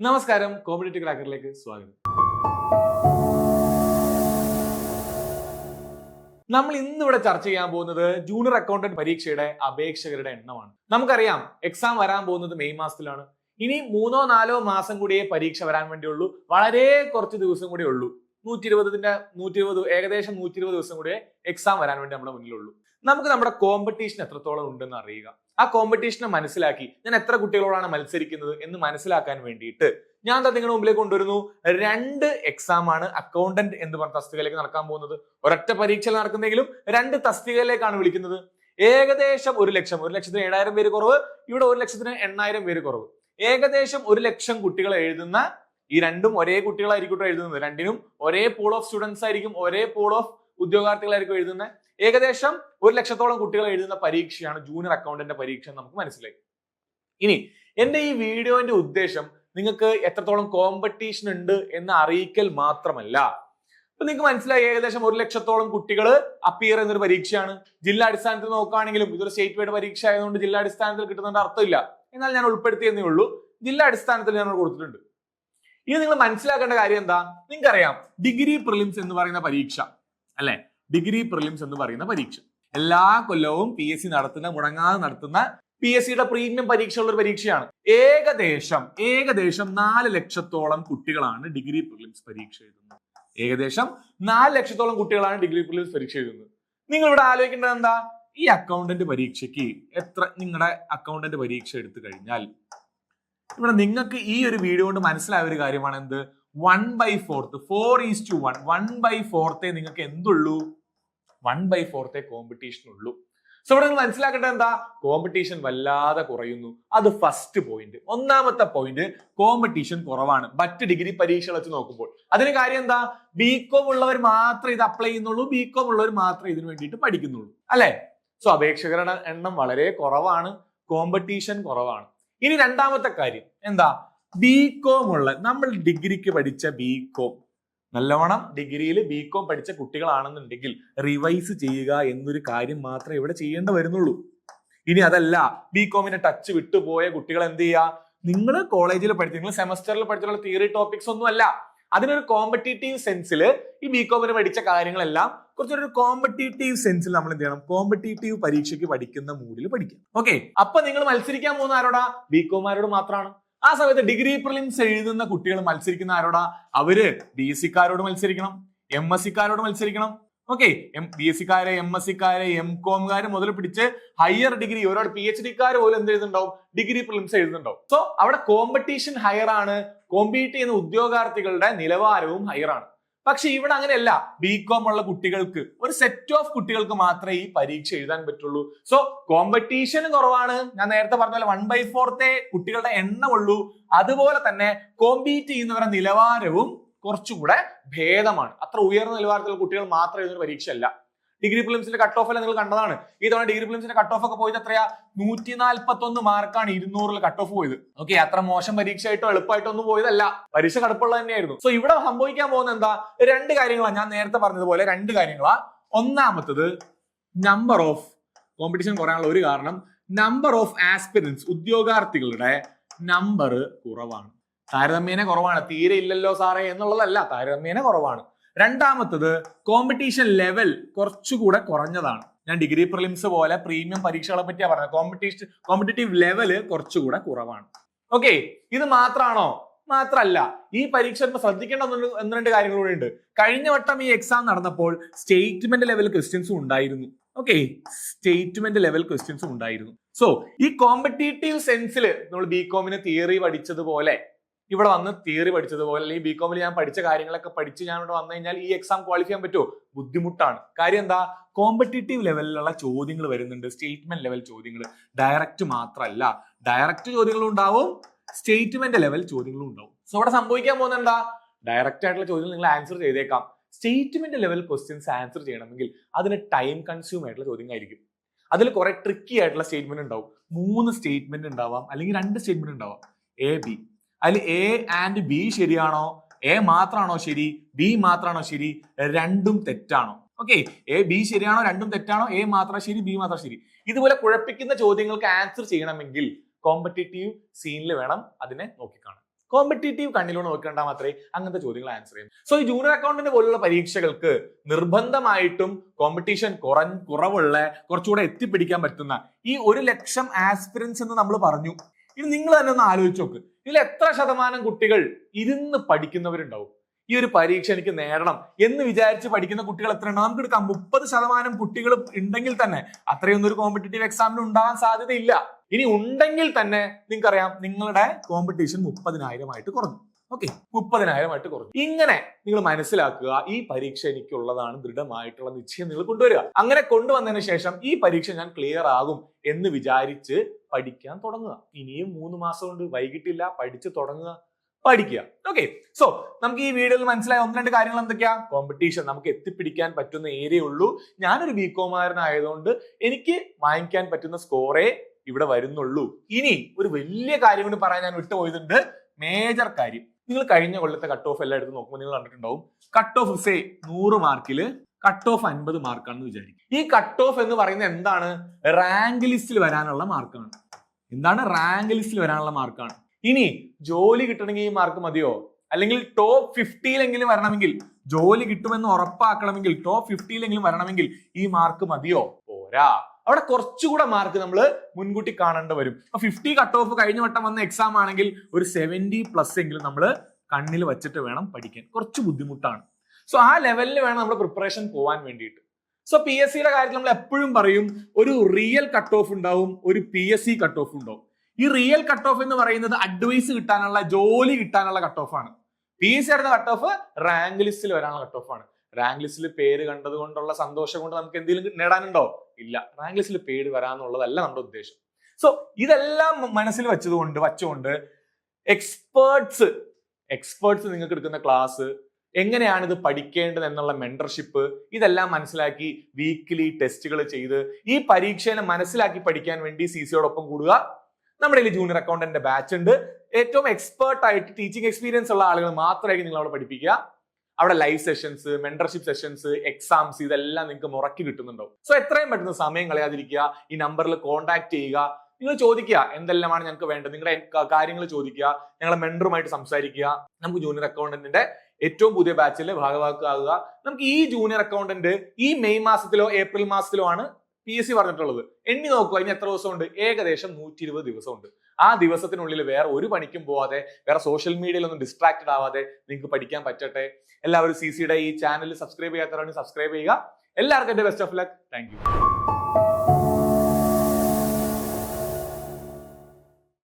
നമസ്കാരം, കോമ്പറ്റേറ്റീവ് ക്രാക്കറിലേക്ക് സ്വാഗതം. നമ്മൾ ഇന്നിവിടെ ചർച്ച ചെയ്യാൻ പോകുന്നത് ജൂനിയർ അക്കൗണ്ടന്റ് പരീക്ഷയുടെ അപേക്ഷകരുടെ എണ്ണമാണ്. നമുക്കറിയാം എക്സാം വരാൻ പോകുന്നത് മെയ് മാസത്തിലാണ്. ഇനി 3-4 മാസം കൂടിയേ പരീക്ഷ വരാൻ വേണ്ടിയുള്ളൂ. വളരെ കുറച്ച് ദിവസം കൂടിയേ ഉള്ളൂ. 120 ഏകദേശം 120 ദിവസം കൂടിയേ എക്സാം വരാൻ വേണ്ടി നമ്മുടെ മുന്നിലുള്ളൂ. നമുക്ക് നമ്മുടെ കോമ്പറ്റീഷൻ എത്രത്തോളം ഉണ്ടെന്ന് അറിയുക. ആ കോമ്പറ്റീഷനെ മനസ്സിലാക്കി ഞാൻ എത്ര കുട്ടികളോടാണ് മത്സരിക്കുന്നത് എന്ന് മനസ്സിലാക്കാൻ വേണ്ടിയിട്ട് ഞാൻ നിങ്ങളുടെ മുമ്പിലേക്ക് കൊണ്ടുവരുന്നു. 2 എക്സാം ആണ് അക്കൗണ്ടന്റ് എന്ന് പറഞ്ഞ തസ്തികയിലേക്ക് നടക്കാൻ പോകുന്നത്. ഒരൊറ്റ പരീക്ഷയിൽ നടക്കുന്നെങ്കിലും 2 തസ്തികയിലേക്കാണ് വിളിക്കുന്നത്. ഏകദേശം 1 ലക്ഷം, 1,07,000 പേര് കുറവ്, ഇവിടെ 1,08,000 പേര് കുറവ്. ഏകദേശം 1 ലക്ഷം കുട്ടികൾ എഴുതുന്ന, ഈ രണ്ടും ഒരേ കുട്ടികളായിരിക്കും എഴുതുന്നത്, രണ്ടിനും ഒരേ പൂൾ ഓഫ് സ്റ്റുഡൻസ് ആയിരിക്കും, ഒരേ പൂൾ ഓഫ് ഉദ്യോഗാർത്ഥികളായിരിക്കും എഴുതുന്നത്. ഏകദേശം 1 ലക്ഷത്തോളം കുട്ടികൾ എഴുതുന്ന പരീക്ഷയാണ് ജൂനിയർ അക്കൗണ്ടന്റ് പരീക്ഷ എന്ന് നമുക്ക് മനസ്സിലായി. ഇനി എന്റെ ഈ വീഡിയോന്റെ ഉദ്ദേശം നിങ്ങൾക്ക് എത്രത്തോളം കോമ്പറ്റീഷൻ ഉണ്ട് എന്ന് അറിയിക്കൽ മാത്രമല്ല. ഇപ്പൊ നിങ്ങൾക്ക് മനസ്സിലായി ഏകദേശം 1 ലക്ഷത്തോളം കുട്ടികൾ അപ്പിയർ എന്നൊരു പരീക്ഷയാണ്. ജില്ലാ അടിസ്ഥാനത്തിൽ നോക്കുകയാണെങ്കിലും ഇതൊരു സ്റ്റേറ്റ് വൈഡ് പരീക്ഷ ആയതുകൊണ്ട് ജില്ലാ അടിസ്ഥാനത്തിൽ കിട്ടുന്നതിന്റെ അർത്ഥമില്ല. എന്നാൽ ഞാൻ ഉൾപ്പെടുത്തിയെന്നേ ഉള്ളൂ. ജില്ലാ അടിസ്ഥാനത്തിൽ ഞാൻ കൊടുത്തിട്ടുണ്ട്. ഇനി നിങ്ങൾ മനസ്സിലാക്കേണ്ട കാര്യം എന്താ? നിങ്ങൾക്കറിയാം ഡിഗ്രി പ്രിലിംസ് എന്ന് പറയുന്ന പരീക്ഷ അല്ലെ? ഡിഗ്രി പ്രിലിംസ് എന്ന് പറയുന്ന പരീക്ഷ എല്ലാ കൊല്ലവും PSC മുടങ്ങാതെ നടത്തുന്ന PSCയുടെ പ്രീമിയം പരീക്ഷയുള്ള ഒരു പരീക്ഷയാണ്. ഏകദേശം 4 ലക്ഷത്തോളം കുട്ടികളാണ് ഡിഗ്രി പ്രിലിംസ് പരീക്ഷ എഴുതുന്നത്. ഏകദേശം 4 ലക്ഷത്തോളം കുട്ടികളാണ് ഡിഗ്രി പ്രിലിംസ് പരീക്ഷ എഴുതുന്നത്. നിങ്ങൾ ഇവിടെ ആലോചിക്കേണ്ടത് എന്താ? ഈ അക്കൗണ്ടന്റ് പരീക്ഷയ്ക്ക് നിങ്ങളുടെ അക്കൗണ്ടന്റ് പരീക്ഷ എടുത്തു കഴിഞ്ഞാൽ ഇവിടെ നിങ്ങൾക്ക് ഈ ഒരു വീഡിയോ കൊണ്ട് മനസ്സിലായ ഒരു കാര്യമാണ് എന്ത്? 1/4 4:1 1/4 നിങ്ങൾക്ക് എന്തുള്ളൂ? 1/4 കോമ്പറ്റീഷൻ ഉള്ളൂ. സോ ഇവിടെ നിങ്ങൾ മനസ്സിലാക്കേണ്ടത് എന്താ? കോമ്പറ്റീഷൻ വല്ലാതെ കുറയുന്നു. അത് ഫസ്റ്റ് പോയിന്റ്. ഒന്നാമത്തെ പോയിന്റ്, കോമ്പറ്റീഷൻ കുറവാണ് മറ്റ് ഡിഗ്രി പരീക്ഷകൾ വെച്ച് നോക്കുമ്പോൾ. അതിന് കാര്യം എന്താ? BCom ഉള്ളവർ മാത്രമേ ഇത് അപ്ലൈ ചെയ്യുന്നുള്ളൂ, BCom ഉള്ളവർ മാത്രമേ ഇതിനു വേണ്ടിയിട്ട് പഠിക്കുന്നുള്ളൂ, അല്ലെ? സോ അപേക്ഷകരുടെ എണ്ണം വളരെ കുറവാണ്, കോമ്പറ്റീഷൻ കുറവാണ്. ഇനി രണ്ടാമത്തെ കാര്യം എന്താ? BCom ഉള്ള, നമ്മൾ ഡിഗ്രിക്ക് പഠിച്ച BCom, നല്ലവണ്ണം ഡിഗ്രിയിൽ BCom പഠിച്ച കുട്ടികളാണെന്നുണ്ടെങ്കിൽ റിവൈസ് ചെയ്യുക എന്നൊരു കാര്യം മാത്രമേ ഇവിടെ ചെയ്യേണ്ടി വരുന്നുള്ളൂ. ഇനി അതല്ല, BComന്റെ ടച്ച് വിട്ടുപോയ കുട്ടികൾ എന്ത് ചെയ്യുക? നിങ്ങൾ കോളേജിൽ പഠിച്ച, നിങ്ങൾ സെമസ്റ്ററിൽ പഠിച്ചിട്ടുള്ള തിയറി ടോപ്പിക്സ് ഒന്നും അല്ല. അതിനൊരു കോമ്പറ്റീറ്റീവ് സെൻസിൽ ഈ BComന് പഠിച്ച കാര്യങ്ങളെല്ലാം കുറച്ചൊരു കോമ്പറ്റീറ്റീവ് സെൻസിൽ നമ്മൾ എന്ത് ചെയ്യണം? കോമ്പറ്റീറ്റീവ് പരീക്ഷയ്ക്ക് പഠിക്കുന്ന മൂഡിൽ പഠിക്കാം. ഓക്കെ, അപ്പൊ നിങ്ങൾ മത്സരിക്കാൻ പോകുന്ന ആരോടാ? BComമാരോട് മാത്രമാണ്. ആ സമയത്ത് ഡിഗ്രി പ്രിലിംസ് എഴുതുന്ന കുട്ടികൾ മത്സരിക്കുന്ന ആരോടാ? അവര് BSCക്കാരോട് മത്സരിക്കണം, MSCക്കാരോട് മത്സരിക്കണം. ഓക്കെ, BSCക്കാരെ, MSCക്കാരെ, MComകാര് മുതൽ പിടിച്ച് ഹയർ ഡിഗ്രി, ഒരുപാട് PhDക്കാർ പോലും എന്ത് എഴുതുന്നുണ്ടാവും? ഡിഗ്രി പ്രിലിംസ് എഴുതുന്നുണ്ടാവും. സോ അവിടെ കോമ്പറ്റീഷൻ ഹയർ ആണ്, കോമ്പീറ്റ് ചെയ്യുന്ന ഉദ്യോഗാർത്ഥികളുടെ നിലവാരവും ഹയർ ആണ്. പക്ഷെ ഇവിടെ അങ്ങനെയല്ല. BCom ഉള്ള കുട്ടികൾക്ക്, ഒരു സെറ്റ് ഓഫ് കുട്ടികൾക്ക് മാത്രമേ ഈ പരീക്ഷ എഴുതാൻ പറ്റുള്ളൂ. സോ കോമ്പറ്റീഷൻ കുറവാണ്. ഞാൻ നേരത്തെ പറഞ്ഞ പോലെ 1/4 കുട്ടികളുടെ എണ്ണമുള്ളൂ. അതുപോലെ തന്നെ കോമ്പീറ്റ് ചെയ്യുന്നവരുടെ നിലവാരവും കുറച്ചുകൂടെ ഭേദമാണ്. അത്ര ഉയർന്ന നിലവാരത്തിലുള്ള കുട്ടികൾ മാത്രം എഴുതുന്ന പരീക്ഷയല്ല. ഡിഗ്രി പ്രിലിംസിന്റെ കട്ട് ഓഫ് എല്ലാം നിങ്ങൾ കണ്ടതാണ്. ഈ തവണ ഡിഗ്രി പ്രിലിംസിന്റെ കട്ട് ഓഫ് ഒക്കെ പോയത് എത്രയാ? 141 മാർക്കാണ് 200 കട്ട് ഓഫ് പോയത്. ഓക്കെ, അത്ര മോശം പരീക്ഷയായിട്ടോ എളുപ്പമായിട്ടോ ഒന്നും പോയതല്ല, പരീക്ഷ കടുപ്പുള്ളത് തന്നെയായിരുന്നു. സോ ഇവിടെ സംഭവിക്കാൻ പോകുന്ന എന്താ? 2 കാര്യങ്ങളാണ്. ഞാൻ നേരത്തെ പറഞ്ഞതുപോലെ 2 കാര്യങ്ങളാ. ഒന്നാമത്തത്, നമ്പർ ഓഫ് കോമ്പറ്റീഷൻ കുറയാനുള്ള ഒരു കാരണം, നമ്പർ ഓഫ് ആസ്പിരൻസ്, ഉദ്യോഗാർത്ഥികളുടെ നമ്പർ കുറവാണ്. താരതമ്യേന കുറവാണ്. തീരെ ഇല്ലല്ലോ സാറേ എന്നുള്ളതല്ല, താരതമ്യേന കുറവാണ്. രണ്ടാമത്തത്, കോമ്പറ്റീഷൻ ലെവൽ കുറച്ചുകൂടെ കുറഞ്ഞതാണ്. ഞാൻ ഡിഗ്രി പ്രിലിംസ് പോലെ പ്രീമിയം പരീക്ഷകളെ പറ്റിയാ പറഞ്ഞത്. കോമ്പറ്റീറ്റീവ് ലെവല് കുറച്ചുകൂടെ കുറവാണ്. ഓക്കെ, ഇത് മാത്രമാണോ? മാത്രല്ല, ഈ പരീക്ഷ ശ്രദ്ധിക്കേണ്ട 1-2 കാര്യങ്ങൾ കൂടെ ഉണ്ട്. കഴിഞ്ഞ വട്ടം ഈ എക്സാം നടന്നപ്പോൾ സ്റ്റേറ്റ്മെന്റ് ലെവൽ ക്വസ്റ്റ്യൻസും ഉണ്ടായിരുന്നു. ഓക്കെ, സ്റ്റേറ്റ്മെന്റ് ലെവൽ ക്വസ്റ്റ്യൻസും ഉണ്ടായിരുന്നു. സോ ഈ കോമ്പറ്റീറ്റീവ് സെൻസിൽ നമ്മൾ BComന് തിയറി പഠിച്ചതുപോലെ, ഇവിടെ വന്ന് തിയറി പഠിച്ചതുപോലെ, അല്ലെങ്കിൽ BComൽ ഞാൻ പഠിച്ച കാര്യങ്ങളൊക്കെ പഠിച്ച് ഞാൻ ഇവിടെ വന്നു കഴിഞ്ഞാൽ ഈ എക്സാം ക്വാളിഫൈ ചെയ്യാൻ പറ്റുമോ? ബുദ്ധിമുട്ടാണ്. കാര്യം എന്താ? കോമ്പറ്റീറ്റീവ് ലെവലിലുള്ള ചോദ്യങ്ങൾ വരുന്നുണ്ട്, സ്റ്റേറ്റ്മെന്റ് ലെവൽ ചോദ്യങ്ങൾ. ഡയറക്റ്റ് മാത്രമല്ല, ഡയറക്റ്റ് ചോദ്യങ്ങളും ഉണ്ടാവും, സ്റ്റേറ്റ്മെന്റ് ലെവൽ ചോദ്യങ്ങളും ഉണ്ടാവും. സോ ഇവിടെ സംഭവിക്കാൻ പോകുന്നത് എന്താ? ഡയറക്റ്റ് ആയിട്ടുള്ള ചോദ്യങ്ങൾ നിങ്ങൾ ആൻസർ ചെയ്തേക്കാം. സ്റ്റേറ്റ്മെന്റ് ലെവൽ ക്വസ്റ്റ്യൻസ് ആൻസർ ചെയ്യണമെങ്കിൽ അതിന് ടൈം കൺസ്യൂം ആയിട്ടുള്ള ചോദ്യങ്ങളായിരിക്കും. അതിൽ കുറെ ട്രിക്കി ആയിട്ടുള്ള സ്റ്റേറ്റ്മെന്റ് ഉണ്ടാവും. 3 സ്റ്റേറ്റ്മെന്റ് ഉണ്ടാവാം, അല്ലെങ്കിൽ 2 സ്റ്റേറ്റ്മെന്റ് ഉണ്ടാവാം. AB, അതിൽ A ആൻഡ് B ശരിയാണോ? A മാത്രമാണോ ശരി? B മാത്രമാണോ ശരി? രണ്ടും തെറ്റാണോ? ഓക്കെ, A B ശരിയാണോ? രണ്ടും തെറ്റാണോ? A മാത്രം ശരി, B മാത്രം ശരി? ഇതുപോലെ കുഴപ്പിക്കുന്ന ചോദ്യങ്ങൾക്ക് ആൻസർ ചെയ്യണമെങ്കിൽ കോമ്പറ്റീറ്റീവ് സീനിൽ വേണം അതിനെ നോക്കിക്കാണാൻ. കോമ്പറ്റീറ്റീവ് കണ്ണിലൂടെ നോക്കേണ്ട മാത്രമേ അങ്ങനത്തെ ചോദ്യങ്ങൾ ആൻസർ ചെയ്യും. സോ ഈ ജൂനിയർ അക്കൗണ്ടന്റ് പോലുള്ള പരീക്ഷകൾക്ക് നിർബന്ധമായിട്ടും കോമ്പറ്റീഷൻ കുറവുള്ള കുറച്ചുകൂടെ എത്തിപ്പിടിക്കാൻ പറ്റുന്ന ഈ 1,00,000 ആസ്പിരൻസ് എന്ന് നമ്മൾ പറഞ്ഞു. ഇനി നിങ്ങൾ തന്നെ ഒന്ന് ആലോചിച്ച് നോക്ക്, ഇതിൽ എത്ര ശതമാനം കുട്ടികൾ ഇരുന്ന് പഠിക്കുന്നവരുണ്ടാവും? ഈ ഒരു പരീക്ഷ എനിക്ക് നേടണം എന്ന് വിചാരിച്ച് പഠിക്കുന്ന കുട്ടികൾ എത്ര ഉണ്ട്? നമുക്ക് എടുക്കാം 30% കുട്ടികൾ ഉണ്ടെങ്കിൽ തന്നെ അത്രയൊന്നും ഒരു കോമ്പറ്റേറ്റീവ് എക്സാമിന് ഉണ്ടാകാൻ സാധ്യതയില്ല. ഇനി ഉണ്ടെങ്കിൽ തന്നെ നിങ്ങൾക്കറിയാം നിങ്ങളുടെ കോമ്പറ്റീഷൻ 30,000 ആയിട്ട് കുറഞ്ഞു. ഓക്കെ, 30,000 ആയിട്ട് കുറഞ്ഞു. ഇങ്ങനെ നിങ്ങൾ മനസ്സിലാക്കുക, ഈ പരീക്ഷ എനിക്കുള്ളതാണ്, ദൃഢമായിട്ടുള്ള നിശ്ചയം നിങ്ങൾ കൊണ്ടുവരിക. അങ്ങനെ കൊണ്ടുവന്നതിന് ശേഷം ഈ പരീക്ഷ ഞാൻ ക്ലിയർ ആകും എന്ന് വിചാരിച്ച് പഠിക്കാൻ തുടങ്ങുക. ഇനിയും 3 മാസം കൊണ്ട് വൈകിട്ടില്ല, പഠിച്ചു തുടങ്ങുക, പഠിക്കുക. ഓക്കെ, സോ നമുക്ക് ഈ വീഡിയോയിൽ മനസ്സിലായ 1-2 കാര്യങ്ങൾ എന്തൊക്കെയാ? കോമ്പറ്റീഷൻ നമുക്ക് എത്തിപ്പിടിക്കാൻ പറ്റുന്ന ഏരിയ ഉള്ളൂ. ഞാനൊരു ബികോമാരനായതുകൊണ്ട് എനിക്ക് വാങ്ങിക്കാൻ പറ്റുന്ന സ്കോറേ ഇവിടെ വരുന്നുള്ളൂ. ഇനി ഒരു വലിയ കാര്യം കൂടി പറയാൻ ഞാൻ വിട്ടുപോയതുണ്ട്, മേജർ കാര്യം. നിങ്ങൾ കഴിഞ്ഞ കൊല്ലത്തെ കട്ട് ഓഫ് എല്ലാം എടുത്ത് നോക്കുമ്പോൾ നിങ്ങൾ കണ്ടിട്ടുണ്ടാവും, കട്ട് ഓഫ് സേ 100 മാർക്കില് കട്ട് ഓഫ് 50 മാർക്കാണെന്ന് വിചാരിക്കും. ഈ കട്ട് ഓഫ് എന്ന് പറയുന്നത് എന്താണ്? റാങ്ക് ലിസ്റ്റിൽ വരാനുള്ള മാർക്കാണ്. എന്താണ്? റാങ്ക് ലിസ്റ്റിൽ വരാനുള്ള മാർക്കാണ്. ഇനി ജോലി കിട്ടണമെങ്കിൽ ഈ മാർക്ക് മതിയോ? അല്ലെങ്കിൽ ടോപ്പ് 50-ലെങ്കിലും വരണമെങ്കിൽ, ജോലി കിട്ടുമെന്ന് ഉറപ്പാക്കണമെങ്കിൽ ടോപ്പ് 50-ലെങ്കിലും വരണമെങ്കിൽ ഈ മാർക്ക് മതിയോ? പോരാ, അവിടെ കുറച്ചുകൂടെ മാർക്ക് നമ്മൾ മുൻകൂട്ടി കാണേണ്ടി വരും. ഇപ്പൊ 50 കട്ട് ഓഫ് കഴിഞ്ഞ വട്ടം വന്ന എക്സാം ആണെങ്കിൽ ഒരു 70+ എങ്കിലും നമ്മൾ കണ്ണിൽ വെച്ചിട്ട് വേണം പഠിക്കാൻ. കുറച്ച് ബുദ്ധിമുട്ടാണ്. സോ ആ ലെവലിൽ വേണം നമ്മൾ പ്രിപ്പറേഷൻ പോവാൻ വേണ്ടിയിട്ട്. സോ PSCയുടെ കാര്യത്തിൽ നമ്മൾ എപ്പോഴും പറയും, ഒരു റിയൽ കട്ട് ഓഫ് ഉണ്ടാവും, ഒരു PSC കട്ട് ഓഫ് ഉണ്ടാവും. ഈ റിയൽ കട്ട് ഓഫ് എന്ന് പറയുന്നത് അഡ്വൈസ് കിട്ടാനുള്ള, ജോലി കിട്ടാനുള്ള കട്ട് ഓഫ് ആണ്. PSC ആയിരുന്ന കട്ട് ഓഫ് റാങ്ക് ലിസ്റ്റിൽ വരാനുള്ള കട്ട് ഓഫ് ആണ്. റാങ്ക് ലിസ്റ്റിൽ പേര് കണ്ടത് കൊണ്ടുള്ള സന്തോഷം കൊണ്ട് നമുക്ക് എന്തെങ്കിലും നേടാനുണ്ടോ? ഇല്ല. റാങ്ക് ലിസ്റ്റിൽ പേര് വരാന്നുള്ളതല്ല നമ്മുടെ ഉദ്ദേശം. സോ ഇതെല്ലാം മനസ്സിൽ വച്ചുകൊണ്ട് എക്സ്പേർട്സ് നിങ്ങൾക്ക് എടുക്കുന്ന ക്ലാസ്, എങ്ങനെയാണ് ഇത് പഠിക്കേണ്ടത് എന്നുള്ള മെന്റർഷിപ്പ്, ഇതെല്ലാം മനസ്സിലാക്കി വീക്കിലി ടെസ്റ്റുകൾ ചെയ്ത് ഈ പരീക്ഷയെ മനസ്സിലാക്കി പഠിക്കാൻ വേണ്ടി CCയോടൊപ്പം കൂടുക. നമ്മുടെ കയ്യിൽ ജൂനിയർ അക്കൗണ്ടന്റ് ബാച്ച് ഉണ്ട്. ഏറ്റവും എക്സ്പേർട്ട് ആയിട്ട് ടീച്ചിങ് എക്സ്പീരിയൻസ് ഉള്ള ആളുകൾ മാത്രമായിരിക്കും നിങ്ങൾ അവിടെ പഠിപ്പിക്കുക. അവിടെ live sessions, mentorship sessions, exams, ഇതെല്ലാം നിങ്ങൾക്ക് മുറക്കി കിട്ടുന്നുണ്ടാവും. സോ എത്രയും പെട്ടെന്ന് സമയം കളയാതിരിക്കുക. ഈ നമ്പറിൽ കോൺടാക്ട് ചെയ്യുക. നിങ്ങൾ ചോദിക്കുക എന്തെല്ലാമാണ് ഞങ്ങൾക്ക് വേണ്ടത്, നിങ്ങളുടെ കാര്യങ്ങൾ ചോദിക്കുക, ഞങ്ങളെ മെന്ററുമായിട്ട് സംസാരിക്കുക. നമുക്ക് ജൂനിയർ അക്കൗണ്ടന്റിന്റെ ഏറ്റവും പുതിയ ബാച്ചിൽ ഭാഗവാക്കാകുക. നമുക്ക് ഈ ജൂനിയർ അക്കൗണ്ടന്റ് ഈ മെയ് മാസത്തിലോ ഏപ്രിൽ മാസത്തിലോ ആണ് PSC പറഞ്ഞിട്ടുള്ളത്. എണ്ണി നോക്കുക, ഇനി എത്ര ദിവസമുണ്ട്? ഏകദേശം 120 ദിവസമുണ്ട്. ആ ദിവസത്തിനുള്ളിൽ വേറെ ഒരു പണിക്കും പോവാതെ, വേറെ സോഷ്യൽ മീഡിയയിലൊന്നും ഡിസ്ട്രാക്റ്റഡ് ആവാതെ നിങ്ങൾക്ക് പഠിക്കാൻ പറ്റട്ടെ. എല്ലാവരും CCയുടെ ഈ ചാനൽ സബ്സ്ക്രൈബ് ചെയ്യാത്തവരാണെങ്കിൽ സബ്സ്ക്രൈബ് ചെയ്യുക. എല്ലാവർക്കും എന്റെ best of luck. Thank you.